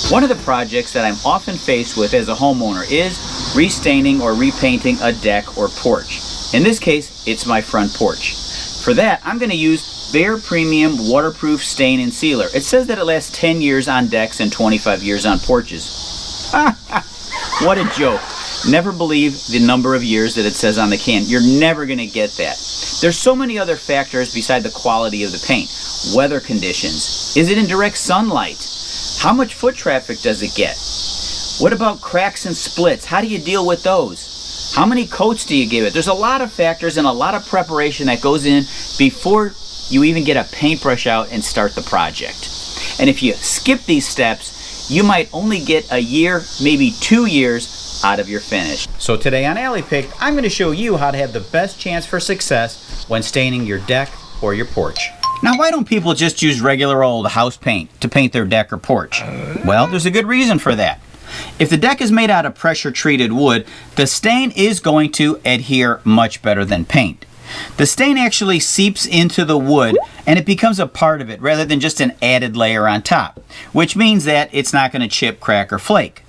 One of the projects that I'm often faced with as a homeowner is restaining or repainting a deck or porch. In this case, it's my front porch. For that, I'm going to use Behr Premium Waterproof Stain and Sealer. It says that it lasts 10 years on decks and 25 years on porches. What a joke. Never believe the number of years that it says on the can. You're never going to get that. There's so many other factors beside the quality of the paint. Weather conditions. Is it in direct sunlight? How much foot traffic does it get? What about cracks and splits? How do you deal with those? How many coats do you give it? There's a lot of factors and a lot of preparation that goes in before you even get a paintbrush out and start the project. And if you skip these steps, you might only get a year, maybe 2 years out of your finish. So today on Alley Pick, I'm going to show you how to have the best chance for success when staining your deck or your porch. Now, why don't people just use regular old house paint to paint their deck or porch? Well, there's a good reason for that. If the deck is made out of pressure-treated wood, the stain is going to adhere much better than paint. The stain actually seeps into the wood and it becomes a part of it rather than just an added layer on top, which means that it's not going to chip, crack, or flake.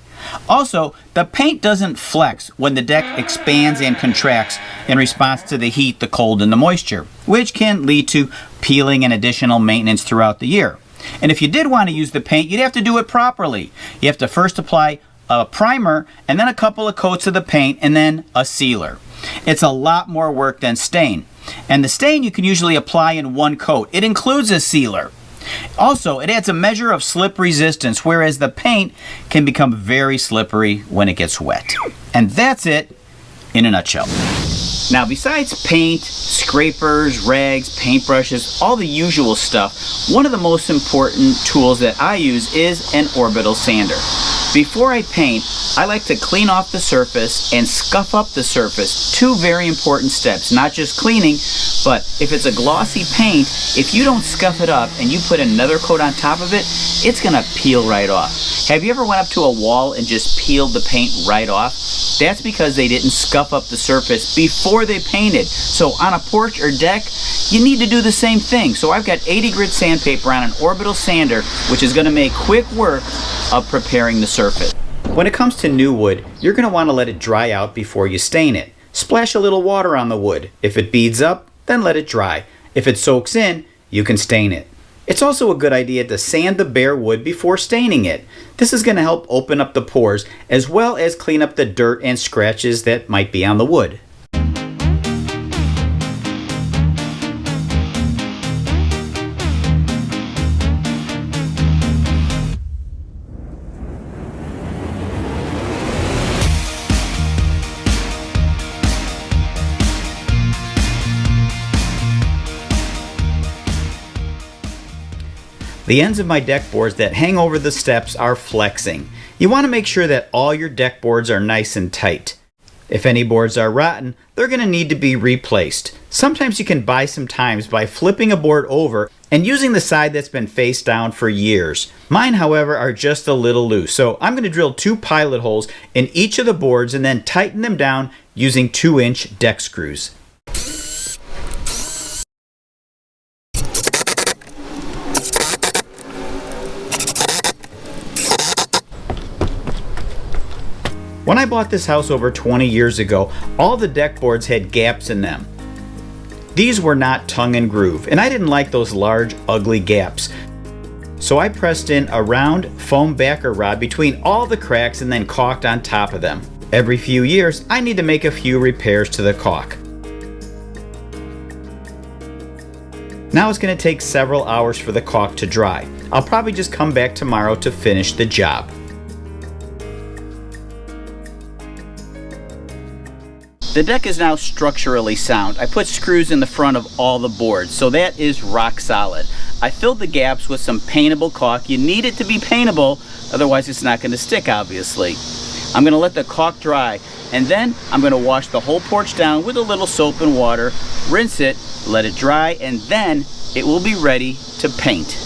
Also, the paint doesn't flex when the deck expands and contracts in response to the heat, the cold, and the moisture, which can lead to peeling and additional maintenance throughout the year. And if you did want to use the paint, you'd have to do it properly. You have to first apply a primer, and then a couple of coats of the paint, and then a sealer. It's a lot more work than stain. And the stain you can usually apply in one coat. It includes a sealer. Also, it adds a measure of slip resistance, whereas the paint can become very slippery when it gets wet. And that's it in a nutshell. Now, besides paint, scrapers, rags, paintbrushes, all the usual stuff, one of the most important tools that I use is an orbital sander. Before I paint, I like to clean off the surface and scuff up the surface. Two very important steps, not just cleaning, but if it's a glossy paint, if you don't scuff it up and you put another coat on top of it, it's gonna peel right off. Have you ever went up to a wall and just peeled the paint right off? That's because they didn't scuff up the surface before they painted. So on a porch or deck, you need to do the same thing. So I've got 80 grit sandpaper on an orbital sander, which is gonna make quick work of preparing the surface. When it comes to new wood, you're going to want to let it dry out before you stain it. Splash a little water on the wood. If it beads up, then let it dry. If it soaks in, you can stain it. It's also a good idea to sand the bare wood before staining it. This is going to help open up the pores as well as clean up the dirt and scratches that might be on the wood. The ends of my deck boards that hang over the steps are flexing. You want to make sure that all your deck boards are nice and tight. If any boards are rotten, they're going to need to be replaced. Sometimes you can buy some times by flipping a board over and using the side that's been face down for years. Mine, however, are just a little loose, so I'm going to drill 2 pilot holes in each of the boards and then tighten them down using 2-inch deck screws. When I bought this house over 20 years ago, all the deck boards had gaps in them. These were not tongue and groove, and I didn't like those large, ugly gaps. So I pressed in a round foam backer rod between all the cracks and then caulked on top of them. Every few years, I need to make a few repairs to the caulk. Now it's going to take several hours for the caulk to dry. I'll probably just come back tomorrow to finish the job. The deck is now structurally sound. I put screws in the front of all the boards, so that is rock solid. I filled the gaps with some paintable caulk. You need it to be paintable, otherwise it's not going to stick, obviously. I'm going to let the caulk dry, and then I'm going to wash the whole porch down with a little soap and water, rinse it, let it dry, and then it will be ready to paint.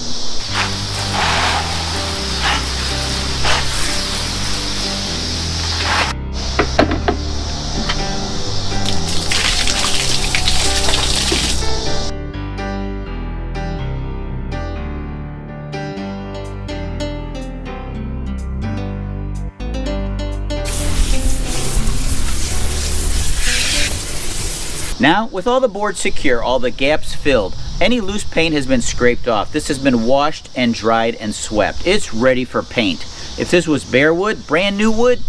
Now, with all the boards secure, all the gaps filled, any loose paint has been scraped off. This has been washed and dried and swept. It's ready for paint. If this was bare wood, brand new wood,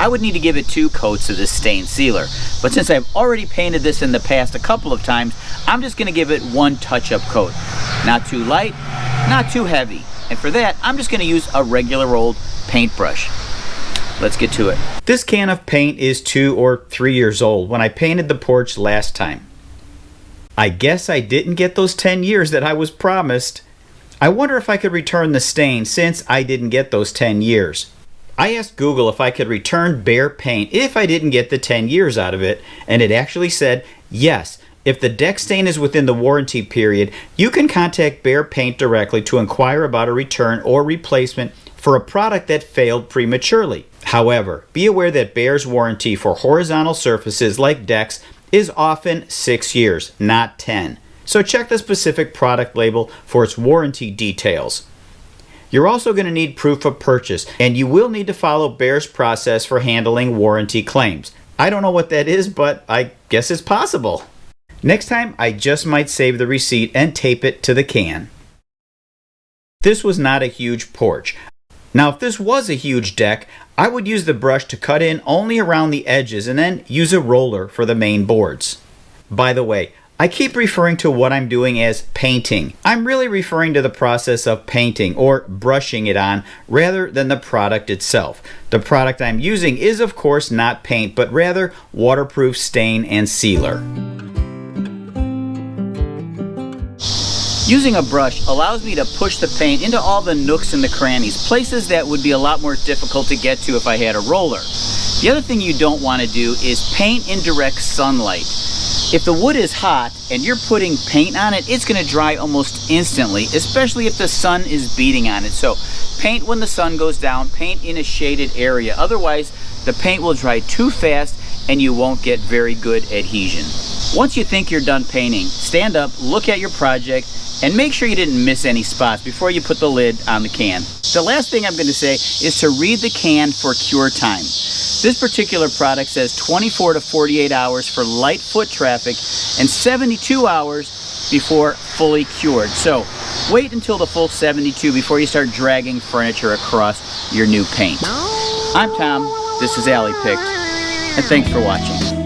I would need to give it 2 coats of this stain sealer. But since I've already painted this in the past a couple of times, I'm just going to give it 1 touch-up coat. Not too light, not too heavy. And for that, I'm just going to use a regular old paintbrush. Let's get to it. This can of paint is 2 or 3 years old when I painted the porch last time. I guess I didn't get those 10 years that I was promised. I wonder if I could return the stain since I didn't get those 10 years. I asked Google if I could return Behr paint if I didn't get the 10 years out of it, and it actually said, yes, if the deck stain is within the warranty period, you can contact Behr Paint directly to inquire about a return or replacement for a product that failed prematurely. However, be aware that Behr's warranty for horizontal surfaces like decks is often 6 years, not 10. So check the specific product label for its warranty details. You're also going to need proof of purchase, and you will need to follow Behr's process for handling warranty claims. I don't know what that is, but I guess it's possible. Next time, I just might save the receipt and tape it to the can. This was not a huge porch. Now, if this was a huge deck, I would use the brush to cut in only around the edges and then use a roller for the main boards. By the way, I keep referring to what I'm doing as painting. I'm really referring to the process of painting or brushing it on rather than the product itself. The product I'm using is of course not paint, but rather waterproof stain and sealer. Using a brush allows me to push the paint into all the nooks and the crannies, places that would be a lot more difficult to get to if I had a roller. The other thing you don't want to do is paint in direct sunlight. If the wood is hot and you're putting paint on it, it's going to dry almost instantly, especially if the sun is beating on it. So paint when the sun goes down, paint in a shaded area. Otherwise, the paint will dry too fast and you won't get very good adhesion. Once you think you're done painting, stand up, look at your project, and make sure you didn't miss any spots before you put the lid on the can. The last thing I'm going to say is to read the can for cure time. This particular product says 24 to 48 hours for light foot traffic and 72 hours before fully cured. So wait until the full 72 before you start dragging furniture across your new paint. I'm Tom, this is Alley Picked, and thanks for watching.